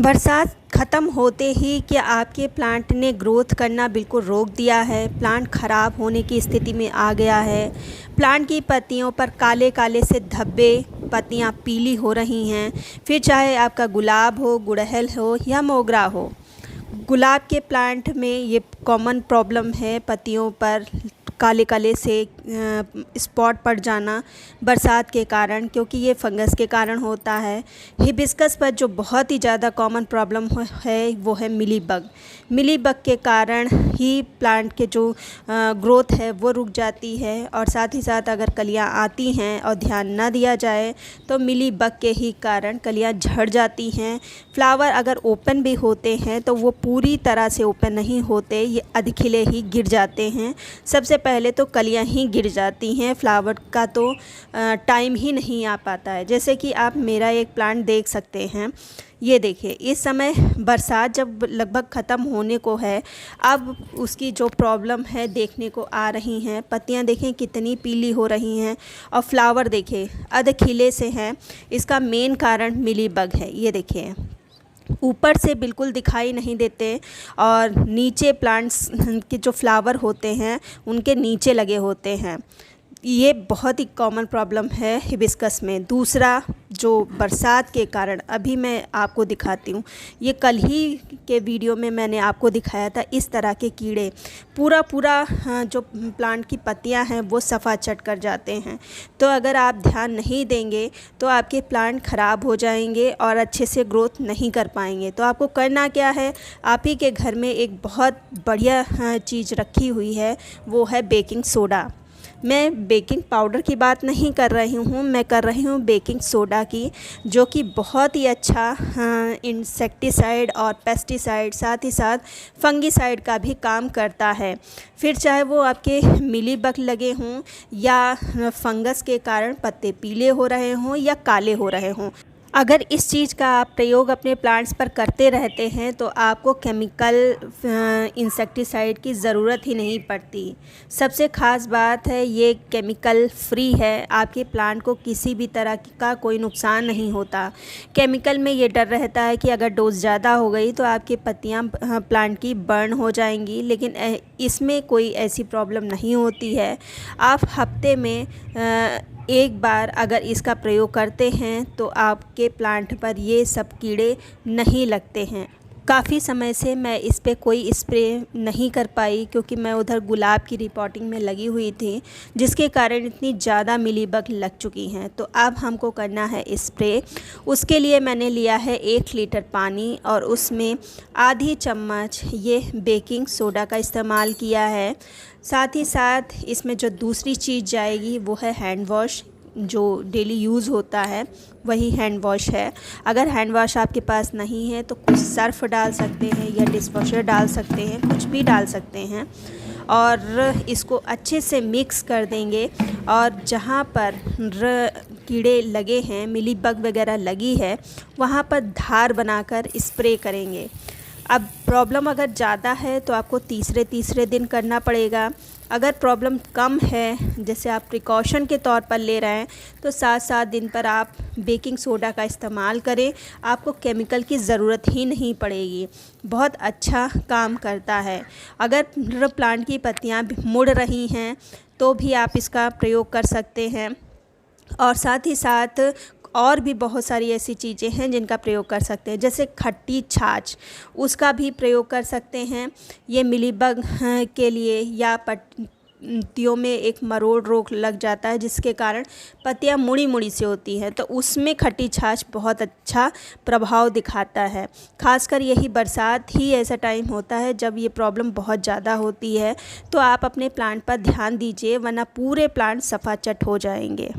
बरसात ख़त्म होते ही क्या आपके प्लांट ने ग्रोथ करना बिल्कुल रोक दिया है। प्लांट ख़राब होने की स्थिति में आ गया है। प्लांट की पत्तियों पर काले काले से धब्बे, पत्तियां पीली हो रही हैं। फिर चाहे आपका गुलाब हो, गुड़हल हो या मोगरा हो। गुलाब के प्लांट में ये कॉमन प्रॉब्लम है, पत्तियों पर काले काले से स्पॉट पड़ जाना बरसात के कारण, क्योंकि ये फंगस के कारण होता है। हिबिस्कस पर जो बहुत ही ज़्यादा कॉमन प्रॉब्लम है वो है मिलीबग। मिलीबग के कारण ही प्लांट के जो ग्रोथ है वो रुक जाती है, और साथ ही साथ अगर कलियां आती हैं और ध्यान न दिया जाए तो मिलीबग के ही कारण कलियां झड़ जाती हैं। फ्लावर अगर ओपन भी होते हैं तो वो पूरी तरह से ओपन नहीं होते, ये अधखिले ही गिर जाते हैं। सबसे पहले तो कलियां ही गिर जाती हैं, फ्लावर का तो टाइम ही नहीं आ पाता है। जैसे कि आप मेरा एक प्लांट देख सकते हैं, ये देखिए इस समय बरसात जब लगभग ख़त्म होने को है, अब उसकी जो प्रॉब्लम है देखने को आ रही हैं। पत्तियां देखें कितनी पीली हो रही हैं, और फ्लावर देखें अधखिले से हैं। इसका मेन कारण मिलीबग है। ये देखिए ऊपर से बिल्कुल दिखाई नहीं देते, और नीचे प्लांट्स के जो फ्लावर होते हैं उनके नीचे लगे होते हैं। ये बहुत ही कॉमन प्रॉब्लम है हिबिस्कस में। दूसरा जो बरसात के कारण अभी मैं आपको दिखाती हूँ, ये कल ही के वीडियो में मैंने आपको दिखाया था। इस तरह के कीड़े पूरा जो प्लांट की पत्तियां हैं वो सफ़ा चट कर जाते हैं। तो अगर आप ध्यान नहीं देंगे तो आपके प्लांट ख़राब हो जाएंगे और अच्छे से ग्रोथ नहीं कर पाएंगे। तो आपको करना क्या है, आप ही के घर में एक बहुत बढ़िया चीज़ रखी हुई है, वो है बेकिंग सोडा। मैं बेकिंग पाउडर की बात नहीं कर रही हूँ, मैं कर रही हूँ बेकिंग सोडा की, जो कि बहुत ही अच्छा इंसेक्टिसाइड और पेस्टिसाइड, साथ ही साथ फंगिसाइड का भी काम करता है। फिर चाहे वो आपके मिलीबग लगे हों या फंगस के कारण पत्ते पीले हो रहे हों या काले हो रहे हों, अगर इस चीज़ का आप प्रयोग अपने प्लांट्स पर करते रहते हैं तो आपको केमिकल इंसेक्टिसाइड की ज़रूरत ही नहीं पड़ती। सबसे ख़ास बात है ये केमिकल फ्री है, आपके प्लांट को किसी भी तरह का कोई नुकसान नहीं होता। केमिकल में ये डर रहता है कि अगर डोज ज़्यादा हो गई तो आपकी पत्तियां प्लांट की बर्न हो जाएंगी, लेकिन इसमें कोई ऐसी प्रॉब्लम नहीं होती है। आप हफ्ते में एक बार अगर इसका प्रयोग करते हैं तो आपके प्लांट पर ये सब कीड़े नहीं लगते हैं। काफ़ी समय से मैं इस पे कोई स्प्रे नहीं कर पाई, क्योंकि मैं उधर गुलाब की रिपोर्टिंग में लगी हुई थी, जिसके कारण इतनी ज़्यादा मिलीबग लग चुकी हैं। तो अब हमको करना है स्प्रे। उसके लिए मैंने लिया है 1 लीटर पानी और उसमें आधी चम्मच ये बेकिंग सोडा का इस्तेमाल किया है। साथ ही साथ इसमें जो दूसरी चीज़ जाएगी वो है हैंड वॉश, जो डेली यूज़ होता है वही हैंड वॉश है। अगर हैंड वॉश आपके पास नहीं है तो कुछ सर्फ़ डाल सकते हैं या डिशवॉशर डाल सकते हैं, कुछ भी डाल सकते हैं, और इसको अच्छे से मिक्स कर देंगे। और जहाँ पर कीड़े लगे हैं, मिलीबग वगैरह लगी है, वहाँ पर धार बनाकर स्प्रे करेंगे। अब प्रॉब्लम अगर ज़्यादा है तो आपको तीसरे दिन करना पड़ेगा। अगर प्रॉब्लम कम है, जैसे आप प्रिकॉशन के तौर पर ले रहे हैं, तो 7 दिन पर आप बेकिंग सोडा का इस्तेमाल करें। आपको केमिकल की ज़रूरत ही नहीं पड़ेगी, बहुत अच्छा काम करता है। अगर प्लांट की पत्तियां मुड़ रही हैं तो भी आप इसका प्रयोग कर सकते हैं, और साथ ही साथ और भी बहुत सारी ऐसी चीज़ें हैं जिनका प्रयोग कर सकते हैं, जैसे खट्टी छाछ, उसका भी प्रयोग कर सकते हैं। ये मिलीबग के लिए, या पत्तियों में एक मरोड़ रोग लग जाता है जिसके कारण पत्तियां मुड़ी मुड़ी सी होती हैं, तो उसमें खट्टी छाछ बहुत अच्छा प्रभाव दिखाता है। खासकर यही बरसात ही ऐसा टाइम होता है जब ये प्रॉब्लम बहुत ज़्यादा होती है। तो आप अपने प्लांट पर ध्यान दीजिए, वरना पूरे प्लांट सफ़ा चट हो जाएंगे।